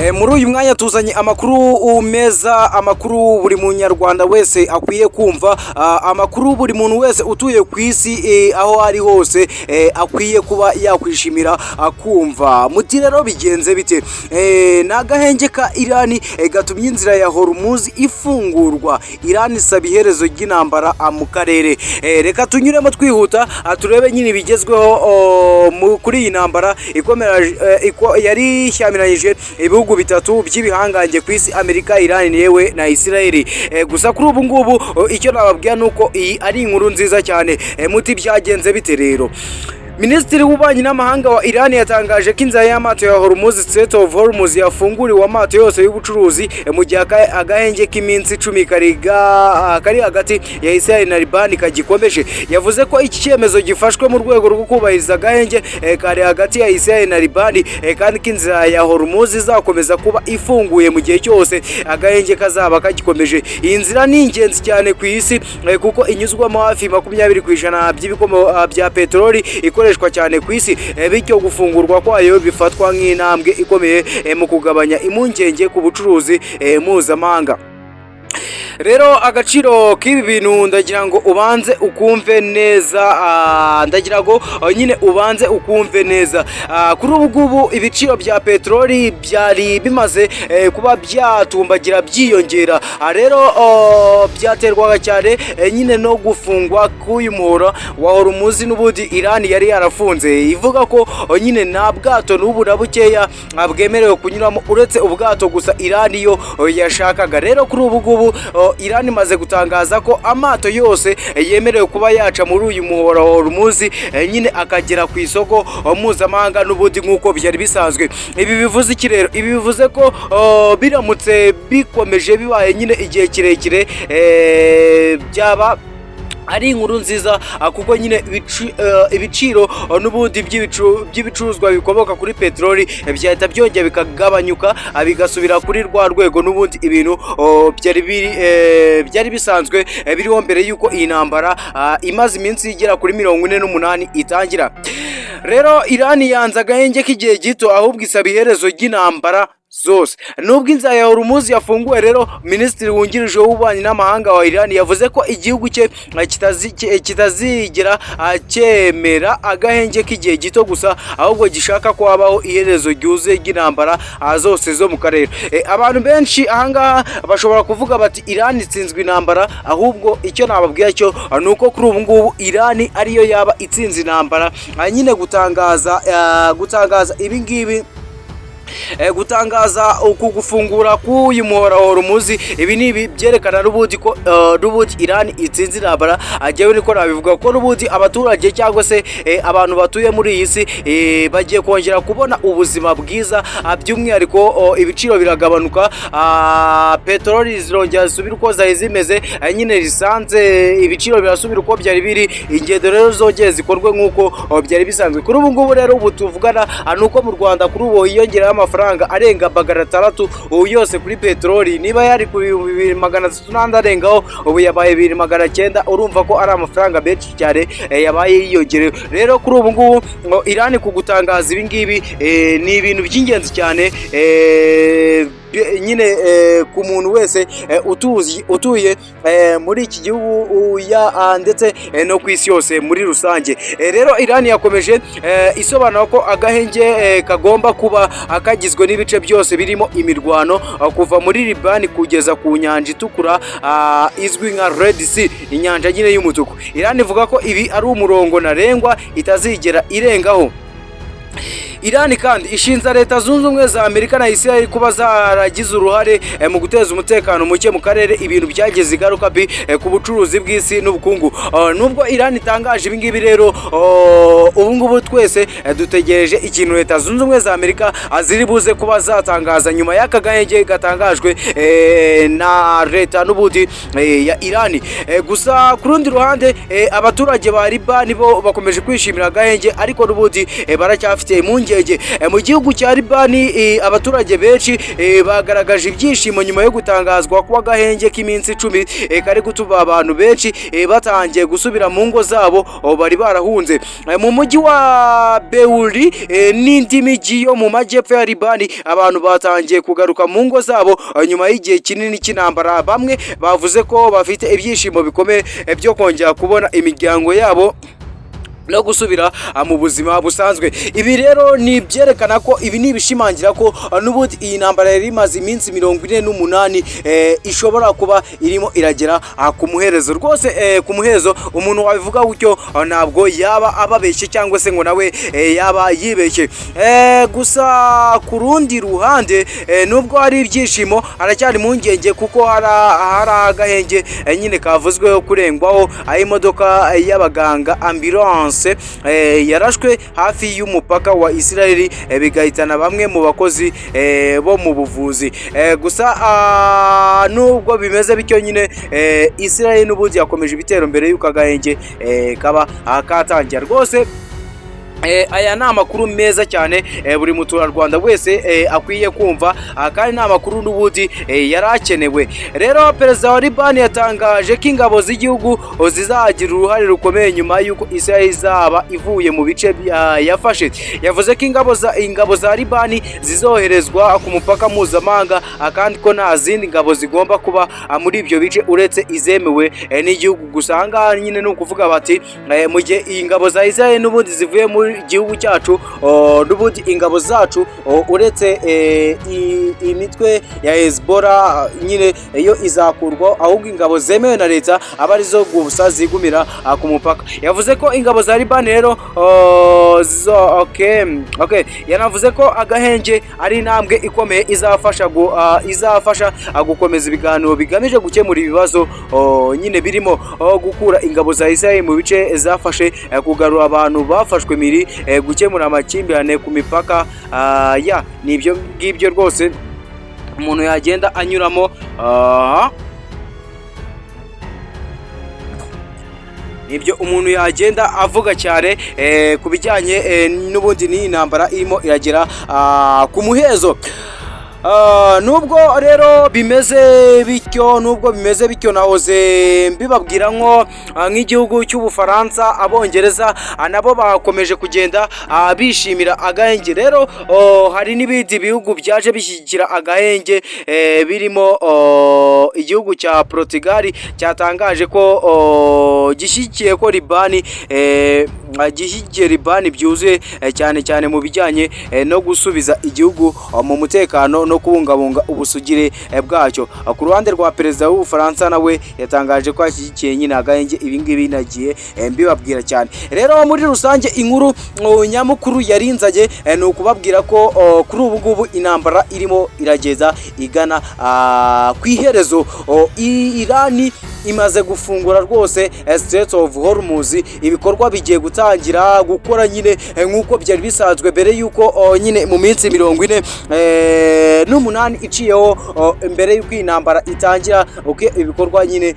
Muri uyu mwanya tuzanye amakuru meza, amakuru buri munyarwanda wese akwiye kumva, amakuru buri muntu wese utuye ku isi aho ari hose akwiye kuba yakwishimira akumva. Muti rero bigenze bite? Ni agahenge ka Irani gatumye inzira ya Hormuz ifungurwa. Irani isaba iherezo ry'intambara mu karere. Reka tunyuremo twihuta turebe nyine bigezweho kuri iyi ntambara ikomera yari ishyamiranyije ibihugu bitatu by'ibihangange ku isi, Amerika, Iran yewe na Israel. Gusa kuri ubu ngubu icyo nababwira nuko iyi ari inkuru nziza cyane. Muti byagenze bite rero? Minisitiri w'ububanyi n'amahanga wa Iran yatangaje ko inzira y'amato ya Hormuz, Strait of Hormuz, yafunguriwe amato yose y'ubucuruzi mu gihe agahenge k'iminsi 10 kari hagati ya Israel na Liban kagikomeje. Yavuze ko iki cyemezo gifashwe mu rwego rwo kubahiriza agahenge kari hagati ya Israel na Liban, kandi ko inzira ya Hormuz izakomeza kuba ifunguye mu gihe cyose agahenge kazaba kagikomeje. Iyi nzira ni ingenzi cyane ku isi kuko inyuzwamo hafi 20% by'ibikomo bya peteroli ikoreshwa cyane ku isi, bityo gufungurwa kwayo bifatwa nk'intambwe ikomeye mu kugabanya impungenge ku bucuruzi mpuzamahanga. Rero agaciro k'ibi bintu ndagira ngo ubanze ukumve neza, ndagira ngo nyine ubanze ukumve neza. Kuri ubu ngubu ibiciro bya peteroli byari bimaze kuba byatumbagira byiyongera. Rero byaterwaga cyane nyine no gufungwa k'uyu muhora wa Hormuz n'ubundi Iran yari yarafunze, ivuga ko nyine nta bwato n'ubura bukeya bwemerewe kunyuramo uretse ubwato gusa Iran yo yashakaga. Rero kuri ubu ngubu Iran imaze gutangaza ko amato yose yemerewe kuba yaca muri uyu muhora wa Hormuz nyine akagera ku isoko mpuzamahanga n'ubundi nk'uko byari bisanzwe. Ibi bivuze iki rero? Ibi bivuze ko biramutse bikomeje bibaye nyine igihe kirekire byaba ari inkuru nziza, kuko nyine ibiciro n'ubundi by'ibicuruzwa bikomoka kuri peteroli byahita byongera bikagabanyuka bigasubira kuri rwa rwego n'ubundi ibintu byari bisanzwe biriho mbere y'uko iyi ntambara imaze iminsi igera kuri 48 itangira. Rero Iran yanze agahenge k'igihe gito, ahubwo isaba iherezo ry'intambara zose. Nubwo inzira ya Hormuz yafunguwe rero, Minisitiri wungirije w'ububanyi n'amahanga wa Iran yavuze ko igihugu cye kitazigera cyemera agahenge k'igihe gito gusa, ahubwo gishaka ko habaho iherezo ryuzuye ry'intambara zose zo mu karere. Abantu benshi ahangaha bashobora kuvuga bati Iran itsinzwe intambara, ahubwo icyo nababwira cyo nuko kuri ubu ngubu Iran ariyo yaba itsinze intambara. Nyine gutangaza ibi ngibi, gutangaza uku gufungura k'uyu muhora wa Hormuz, ibi ni byerekana n'ubundi ko Iran itsinze intambara. Ajyewe niko nabivuga ko n'ubundi abaturage cyangwa se abantu batuye muri iyi si bagiye kongera kubona ubuzima bwiza, by'umwihariko ibiciro biragabanuka, peteroli zirongera zisubira uko zari zimeze, nyine lisanse ibiciro birasubira uko byari biri, ingendo rero zongeye zikorwe nk'uko byari bisanzwe. Kuri ubu ngubu rero ubu tuvugana nuko mu Rwanda kuri ubu hiyongera amafaranga arenga 600 yose kuri peteroli. Niba yari ku 2,300 arengaho, ubu yabaye 2,900. Urumva ko ari amafaranga menshi cyane yabaye yiyongerewe. Rero kuri ubu ngubu Iran ku gutangaza ibi ngibi ni ibintu by'ingenzi cyane nyine ku muntu wese utuye muri iki gihugu ndetse no ku isi yose muri rusange. Rero Iran yakomeje isobanura ko agahenge kagomba kuba kagizwe n'ibice byose birimo imirwano kuva muri Liban kugeza ku nyanja itukura izwi nka Red Sea, inyanja nyine y'umutuku. Iran ivuga ko ibi ari umurongo ntarengwa itazigera irengaho. Iran kandi ishinza Leta Zunze Ubumwe za Amerika na Israel kuba zaragize uruhare mu guteza umutekano muke mu karere, ibintu byageze igaruka ku bucuruzi bw'isi n'ubukungu. Nubwo Iran itangaje ibi ngibi rero, ubu ngubu twese dutegereje ikintu Leta Zunze Ubumwe za Amerika ziri buze kuba zatangaza nyuma y'aka gahenge gatangajwe na leta n'ubundi ya Iran. Gusa ku rundi ruhande abaturage ba Liban bo bakomeje kwishimira agahenge, ariko n'ubundi baracyafite impungenge impungenge mu gihugu cya Libani. Abaturage benshi bagaragaje ibyishimo nyuma yo gutangazwa kwa gahenge k'iminsi 10 kari gutuma abantu benshi batangiye gusubira mu ngo zabo bari barahunze mu mujyi wa Beirut n'indi mijyi yo mu majyepfo ya Libani. Abantu batangiye kugaruka mu ngo zabo nyuma y'igihe kinini cy'intambara. Bamwe bavuze ko bafite ibyishimo bikomeye byo kongera kubona imiryango yabo no gusubira mu buzima busanzwe. Ibi rero ni byerekana ko ibi ni bishimangira ko n'ubundi iyi ntambara yari imaze iminsi 48 ishobora kuba irimo iragera ku muherezo rwose. Ku muherezo umuntu wabivuga gutyo ntabwo yaba ababeshye cyangwa se ngo nawe yaba yibeshye. Gusa ku rundi ruhande nubwo hari ibyishimo haracyari impungenge kuko hari agahenge nyine kavuzweho kurengwaho aho imodoka y'abaganga ambulance yarashwe hafi y'umupaka wa Israel bigahitana bamwe mu bakozi bo mu buvuzi. Gusa nubwo bimeze bityo nyine Israel n'ubundi yakomeje ibitero mbere y'uko agahenge kaba katangira rwose. Aya ni amakuru meza cyane buri muturarwanda wese akwiye kumva, kandi ni amakuru n'ubundi yarakenewe. Rero perezida wa Libani yatangaje ko ingabo z'igihugu zizagira uruhare rukomeye nyuma y'uko Israel izaba ivuye mu bice yafashe. Yavuze ko ingabo za Libani zizoherezwa ku mupaka mpuzamahanga, kandi ko nta zindi ngabo zigomba kuba muri ibyo bice uretse izemewe n'igihugu gusa. Ahangaha nyine ni ukuvuga bati mu gihe ingabo za Israel n'ubundi zivuye muri igihugu cyacu, n'ubundi ingabo zacu uretse imitwe ya Hezbollah nyine iyo izakurwa, ahubwo ingabo zemewe na leta aba arizo gusa zigumira ku mupaka. Yavuze ko ingabo za Libani rero yanavuze ko agahenge ari intambwe ikomeye izafasha gukomeza ibiganiro bigamije gukemura ibibazo nyine birimo gukura ingabo za Israel mu bice zafashe, kugarura abantu bafashwe miri, gukemura amakimbirane ku mipaka. Nibyo ngibyo rwose umuntu yagenda anyuramo. Nibyo umuntu yagenda avuga cyane ku bijyanye n'ubundi n'iyi ntambara irimo iragera ku muhezo. Nubwo rero bimeze bityo nahoze mbibabwira nk'igihugu cy'Ubufaransa, Abongereza nabo bakomeje kugenda bishimira agahenge. Rero hari n'ibindi bihugu byaje bishyigikira agahenge birimo igihugu cya Portugal cyatangaje ko gishyigikiye ko Libani byuzuye cyane cyane mu bijyanye no gusubiza igihugu mu mutekano no kubungabunga ubusugire bwacyo. Ku ruhande rwa perezida w'Ubufaransa nawe yatangaje ko ashyigikiye nyine agahenge. Ibi ngibi nagiye mbibabwira cyane. Rero muri rusange inkuru nyamukuru yarinzanye ni ukubabwira ko kuri ubu ngubu intambara irimo irageza igana ku iherezo. Irani imaze gufungura rwose Strait of Hormuz, ibikorwa bigiye gutangira gukora nyine nk'uko byari bisanzwe mbere y'uko nyine mu minsi 48 iciyeho mbere y'uko intambara itangira, ibikorwa nyine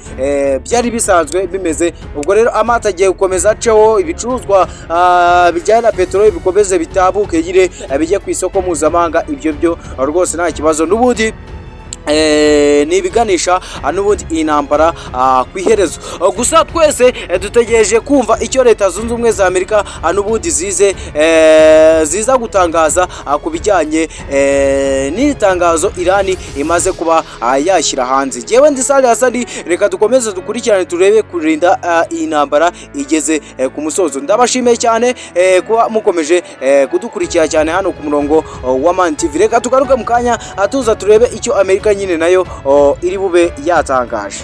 byari bisanzwe bimeze. Ubwo rero amato agiye gukomeza aceho, ibicuruzwa bijyanye na peteroli bikomeze bitabuke nyine bijye ku isoko mpuzamahanga. Ibyo byo rwose nta kibazo, n'ubundi nibiganisha n'ubundi iyi ntambara ku iherezo. Gusa twese dutegereje kumva icyo Leta Zunze Ubumwe za Amerika n'ubundi ziza gutangaza ku bijyanye n'iri tangazo Irani imaze kuba yashyira hanze. Jewe ndi Sali Hasani, reka dukomeze dukurikirane turebe kurinda iyi ntambara igeze ku musozo. Ndabashimiye cyane kuba mukomeje kudukurikira cyane hano ku murongo wa Man TV. Reka tugaruke mu kanya tuza turebe icyo Amerika nyine nayo iri bube yatangaje.